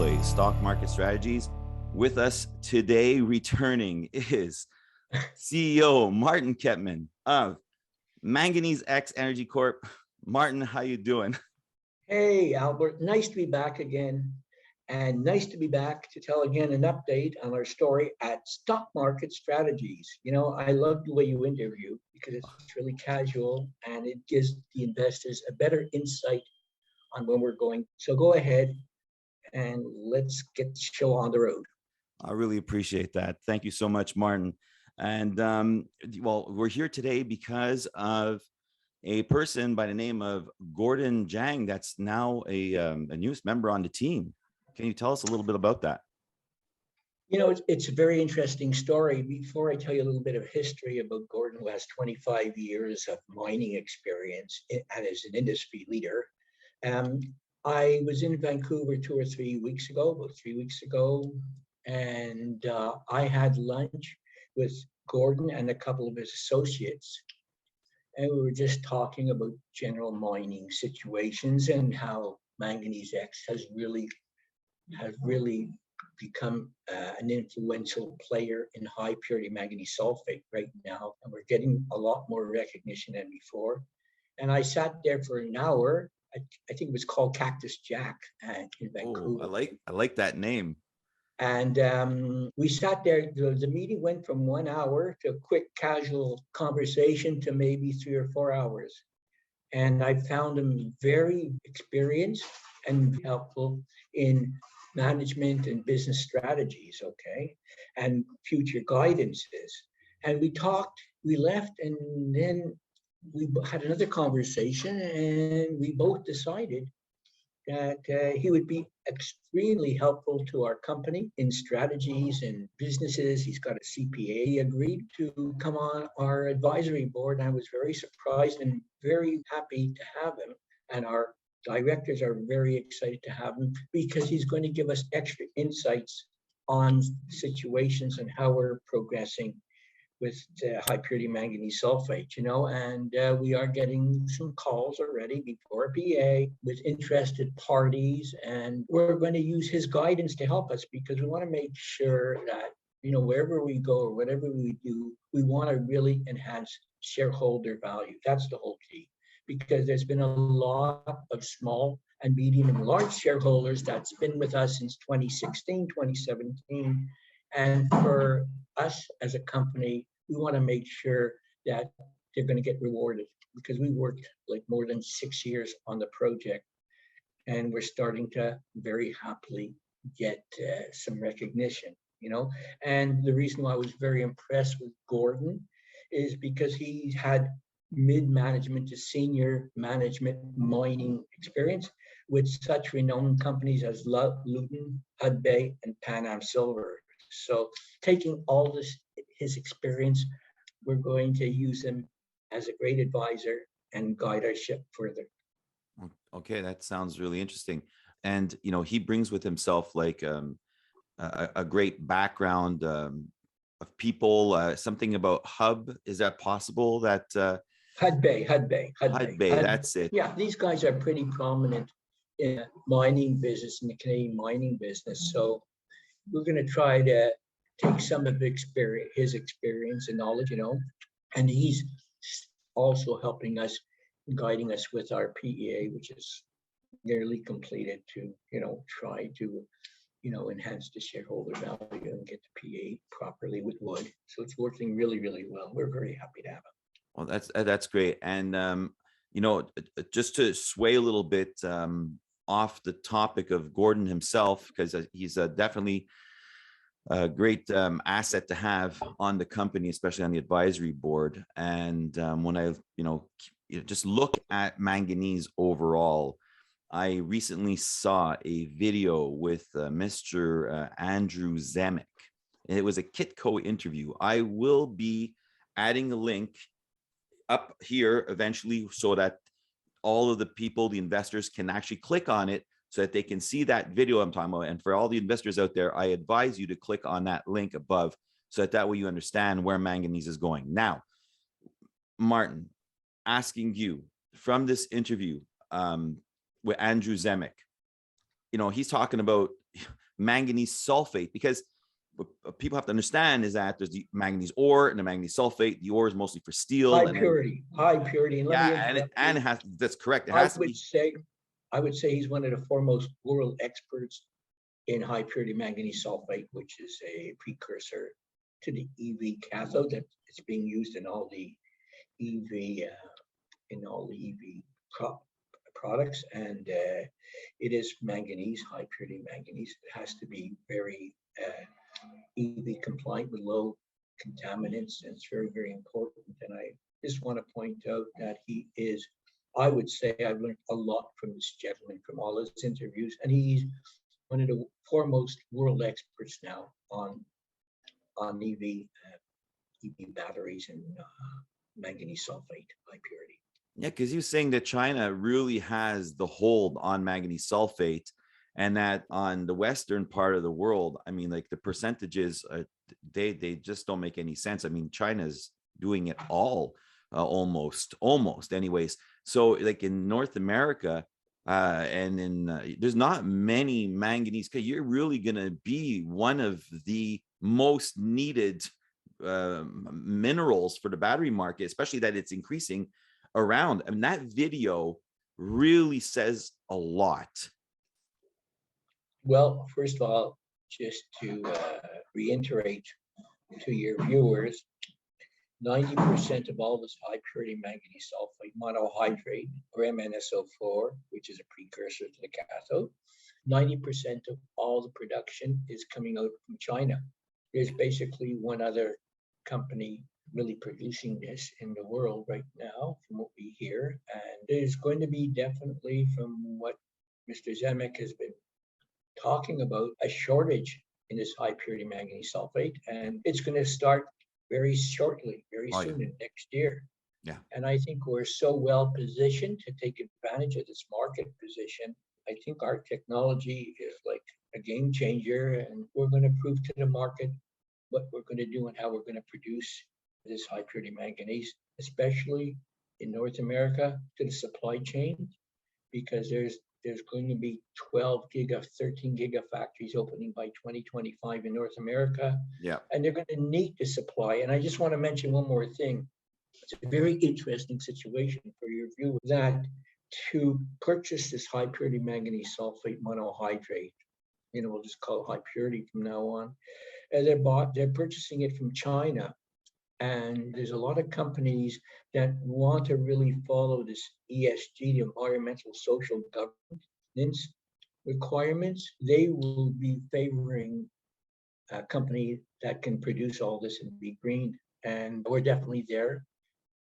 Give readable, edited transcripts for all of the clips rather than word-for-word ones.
Betweenplays Stock Market Strategies. With us today, returning, is CEO Martin Kettman of Manganese X Energy Corp. Martin, how you doing? Hey, Albert, nice to be back again. And nice to be back to tell again an update on our story at Stock Market Strategies. You know, I love the way you interview because it's really casual and it gives the investors a better insight on when we're going. So go ahead and let's get the show on the road. I really appreciate that. Thank you so much, Martin. And well, we're here today because of a person by the name of Gordon Jang that's now a newest member on the team. Can you tell us a little bit about that? You know, it's a very interesting story. Before I tell you a little bit of history about Gordon, who has 25 years of mining experience and as an industry leader, I was in Vancouver 2 or 3 weeks ago, about 3 weeks ago, and I had lunch with Gordon and a couple of his associates. And we were just talking about general mining situations and how Manganese X has really become an influential player in high purity manganese sulfate right now. And we're getting a lot more recognition than before. And I sat there for an hour. I think it was called Cactus Jack in Vancouver. Oh, I like that name. And we sat there. The meeting went from 1 hour to a quick casual conversation to maybe 3 or 4 hours. And I found him very experienced and helpful in management and business strategies, okay, and future guidances. And we talked, we left, and then we had another conversation, and we both decided that he would be extremely helpful to our company in strategies and businesses. He's got a CPA. He agreed to come on our advisory board, and I was very surprised and very happy to have him. And our directors are very excited to have him because he's going to give us extra insights on situations and how we're progressing with high purity manganese sulfate, you know, and we are getting some calls already before PA with interested parties, and we're going to use his guidance to help us because we want to make sure that, you know, wherever we go or whatever we do, we want to really enhance shareholder value. That's the whole key, because there's been a lot of small and medium and large shareholders that's been with us since 2016, 2017. And for us as a company, we want to make sure that they're going to get rewarded because we worked like more than 6 years on the project, and we're starting to very happily get some recognition, you know. And the reason why I was very impressed with Gordon is because he had mid-management to senior management mining experience with such renowned companies as Luton, Hudbay, and Pan Am Silver. So taking all his experience, we're going to use him as a great advisor and guide our ship further. Okay, that sounds really interesting. And, you know, he brings with himself like a great background of people, something about Hub. Is that possible? That Hudbay, that's it. Yeah, these guys are pretty prominent in the mining business, in the Canadian mining business. So we're going to try to take some of his experience and knowledge, you know, and he's also helping us, guiding us with our PEA, which is nearly completed to, you know, try to, you know, enhance the shareholder value and get the PEA properly with wood. So it's working really, really well. We're very happy to have him. Well, that's great. And, you know, just to sway a little bit off the topic of Gordon himself, because he's definitely a great asset to have on the company, especially on the advisory board. And when I, you know, just look at manganese overall, I recently saw a video with Mr. Andrew Zemek. It was a Kitco interview. I will be adding a link up here eventually so that all of the people, the investors, can actually click on it so that they can see that video I'm talking about. And for all the investors out there, I advise you to click on that link above so that way you understand where manganese is going. Now, Martin, asking you from this interview with Andrew Zemek, you know, he's talking about manganese sulfate, because what people have to understand is that there's the manganese ore and the manganese sulfate. The ore is mostly for steel. High And purity, high purity. And let me yeah, interrupt and you. it has, that's correct. It I has to would be. say, I would say he's one of the foremost world experts in high purity manganese sulfate, which is a precursor to the EV cathode that is being used in all the EV products, and it is manganese, high purity manganese. It has to be very EV compliant with low contaminants, and it's very, very important. And I just want to point out that he is, I would say, I've learned a lot from this gentleman from all his interviews, and he's one of the foremost world experts now on EV batteries and manganese sulfate, high purity. Yeah, because he was saying that China really has the hold on manganese sulfate, and that on the western part of the world, I mean, like the percentages, they just don't make any sense. I mean, China's doing it all, almost anyways. So like in North America, and in there's not many manganese, because you're really going to be one of the most needed minerals for the battery market, especially that it's increasing around. I mean, that video really says a lot. Well, first of all, just to reiterate to your viewers, 90% of all this high purity manganese sulfate monohydrate, or MnSO4, which is a precursor to the cathode, 90% of all the production is coming out from China. There's basically one other company really producing this in the world right now, from what we hear. And there's going to be definitely, from what Mr. Zemek has been talking about, a shortage in this high purity manganese sulfate, and it's going to start very shortly, very soon, in next year. Yeah. And I think we're so well positioned to take advantage of this market position. I think our technology is like a game changer, and we're going to prove to the market what we're going to do and how we're going to produce this high purity manganese, especially in North America, to the supply chain, because there's going to be 13 gigafactories opening by 2025 in North America. Yeah. And they're going to need the supply. And I just want to mention one more thing. It's a very interesting situation for your viewers, that to purchase this high purity manganese sulfate monohydrate, we'll just call it high purity from now on, they're purchasing it from China. And there's a lot of companies that want to really follow this ESG, the environmental, social governance requirements. They will be favoring a company that can produce all this and be green. And we're definitely there.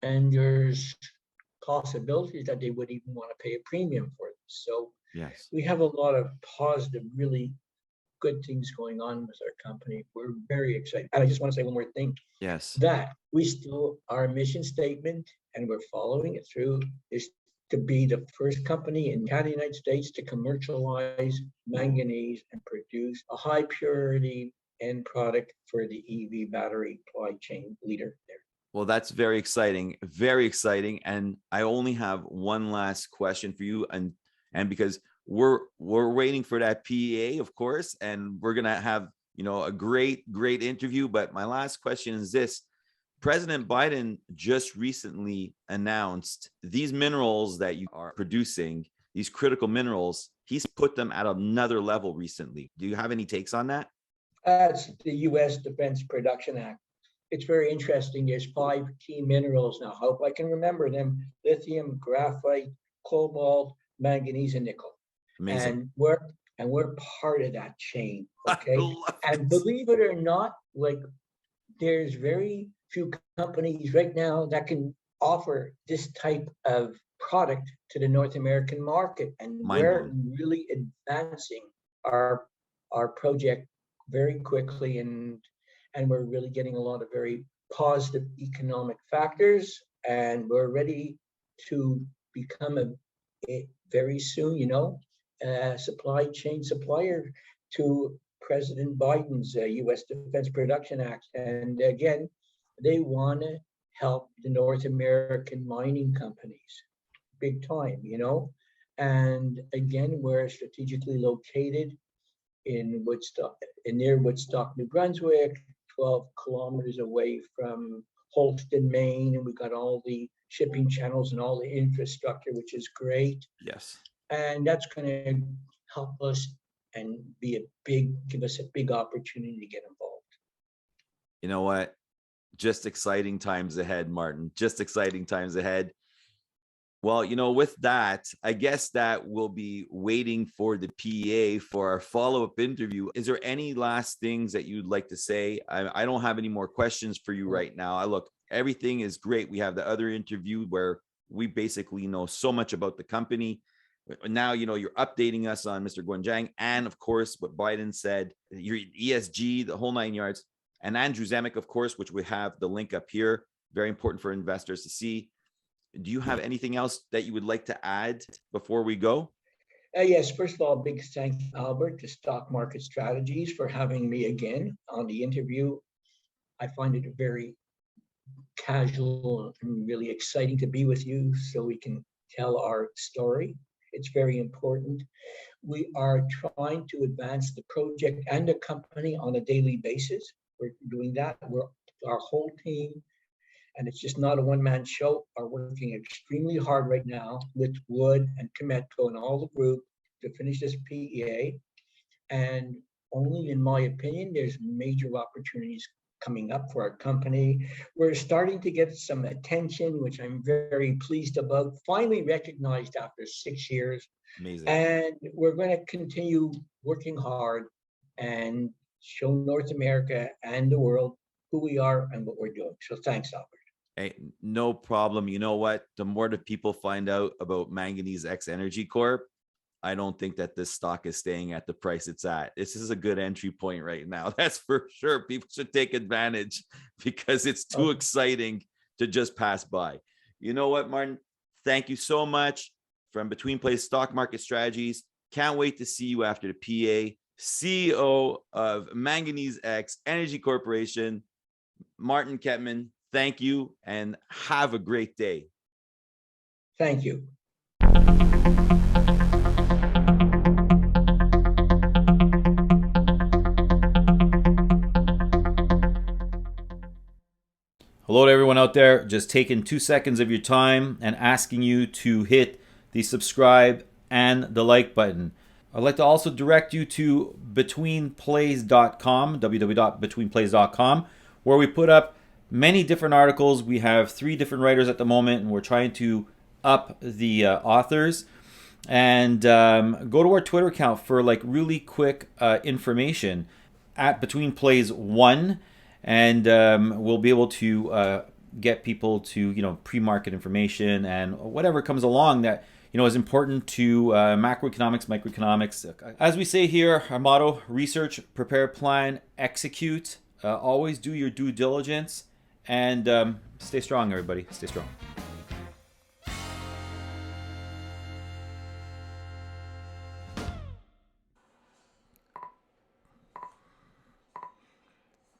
And there's possibilities that they would even want to pay a premium for this. So yes, we have a lot of positive, really good things going on with our company. We're very excited. And I just want to say one more thing. yes, That we still, our mission statement, and we're following it through, is to be the first company in Canada, United States, to commercialize manganese and produce a high purity end product for the EV battery supply chain leader there. Well, that's very exciting, very exciting. And I only have one last question for you, and because we're waiting for that PEA, of course, and we're gonna have a great interview. But my last question is this: President Biden just recently announced these minerals that you are producing, these critical minerals, he's put them at another level recently. Do you have any takes on that? That's the U.S. Defense Production Act. It's very interesting. There's 5 key minerals now. I hope I can remember them: lithium, graphite, cobalt, manganese, and nickel. Amazing. And we're part of that chain. Okay. And it. believe it or not, like, there's very few companies right now that can offer this type of product to the North American market. And we're really advancing our project very quickly, and we're really getting a lot of very positive economic factors, and we're ready to become a very soon, supply chain supplier to President Biden's U.S. Defense Production Act. And again, they want to help the North American mining companies big time, And again, we're strategically located in Woodstock, near Woodstock, New Brunswick, 12 kilometers away from Holston, Maine, and we got all the shipping channels and all the infrastructure, which is great. Yes. And that's going to help us and give us a big opportunity to get involved. You know what? Just exciting times ahead, Martin. Just exciting times ahead. Well, with that, I guess that we'll be waiting for the PEA for our follow-up interview. Is there any last things that you'd like to say? I don't have any more questions for you right now. Look, everything is great. We have the other interview where we basically know so much about the company. Now, you're updating us on Mr. Guanjang, and of course, what Biden said, your ESG, the whole 9 yards, and Andrew Zemek, of course, which we have the link up here. Very important for investors to see. Do you have anything else that you would like to add before we go? Yes, first of all, big thanks, Albert, to Stock Market Strategies for having me again on the interview. I find it very casual and really exciting to be with you so we can tell our story. It's very important. We are trying to advance the project and the company on a daily basis. We're doing that. Our whole team, and it's just not a one-man show, are working extremely hard right now with Wood and Cometco and all the group to finish this PEA. And only in my opinion, there's major opportunities coming up for our company. We're starting to get some attention, which I'm very pleased about, finally recognized after 6 years. Amazing. And we're going to continue working hard and show North America and the world who we are and what we're doing. So thanks, Albert. Hey, no problem. You know what? The more the people find out about Manganese X Energy Corp, I don't think that this stock is staying at the price it's at. This is a good entry point right now. That's for sure. People should take advantage because it's too exciting to just pass by. You know what, Martin? Thank you so much from Betweenplays Stock Market Strategies. Can't wait to see you after the PA. CEO of Manganese X Energy Corporation, Martin Kettman. Thank you and have a great day. Thank you. Hello to everyone out there. Just taking 2 seconds of your time and asking you to hit the subscribe and the like button. I'd like to also direct you to betweenplays.com, www.betweenplays.com, where we put up many different articles. We have 3 different writers at the moment, and we're trying to up the authors. And go to our Twitter account for really quick information at Betweenplays1, and we'll be able to get people to pre-market information and whatever comes along that is important to macroeconomics, microeconomics. As we say here, our motto: research, prepare, plan, execute. Always do your due diligence. And stay strong, everybody. Stay strong.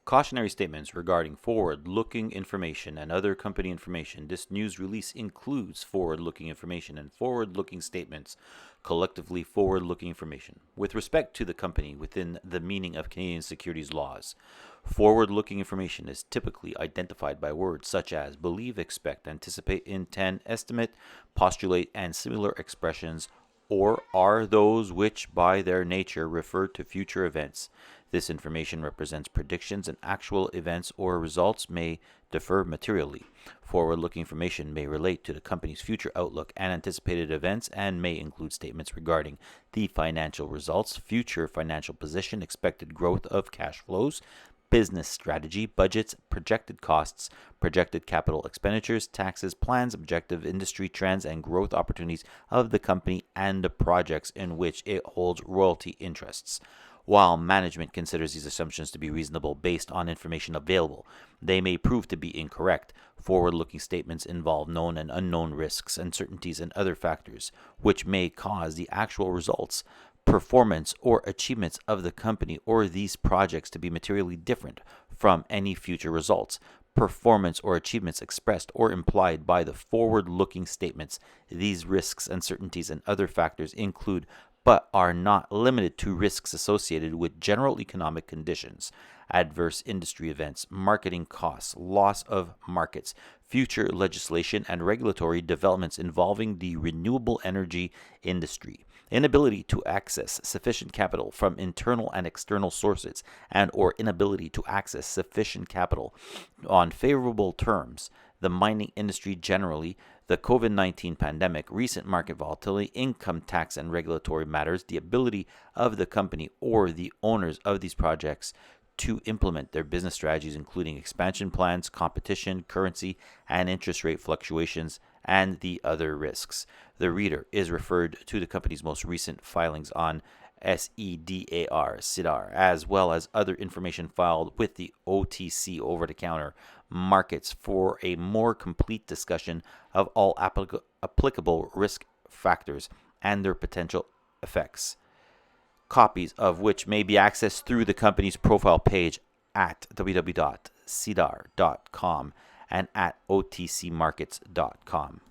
Cautionary statements regarding forward-looking information and other company information. This news release includes forward-looking information and forward-looking statements, collectively forward-looking information, with respect to the company within the meaning of Canadian securities laws. Forward-looking information is typically identified by words such as believe, expect, anticipate, intend, estimate, postulate, and similar expressions, or are those which by their nature refer to future events. This information represents predictions, and actual events or results may differ materially. Forward-looking information may relate to the company's future outlook and anticipated events, and may include statements regarding the financial results, future financial position, expected growth of cash flows, business strategy, budgets, projected costs, projected capital expenditures, taxes, plans, objective industry trends, and growth opportunities of the company and the projects in which it holds royalty interests. While management considers these assumptions to be reasonable based on information available, they may prove to be incorrect. Forward-looking statements involve known and unknown risks, uncertainties, and other factors, which may cause the actual results, performance, or achievements of the company or these projects to be materially different from any future results, performance, or achievements expressed or implied by the forward-looking statements. These risks, uncertainties, and other factors include, but are not limited to risks associated with general economic conditions, adverse industry events, marketing costs, loss of markets, future legislation and regulatory developments involving the renewable energy industry, inability to access sufficient capital from internal and external sources, and or inability to access sufficient capital on favorable terms, the mining industry generally, the COVID-19 pandemic, recent market volatility, income tax and regulatory matters, the ability of the company or the owners of these projects to implement their business strategies, including expansion plans, competition, currency, and interest rate fluctuations, and the other risks. The reader is referred to the company's most recent filings on SEDAR, as well as other information filed with the OTC over-the-counter markets for a more complete discussion of all applicable risk factors and their potential effects, copies of which may be accessed through the company's profile page at www.sedar.com and at otcmarkets.com.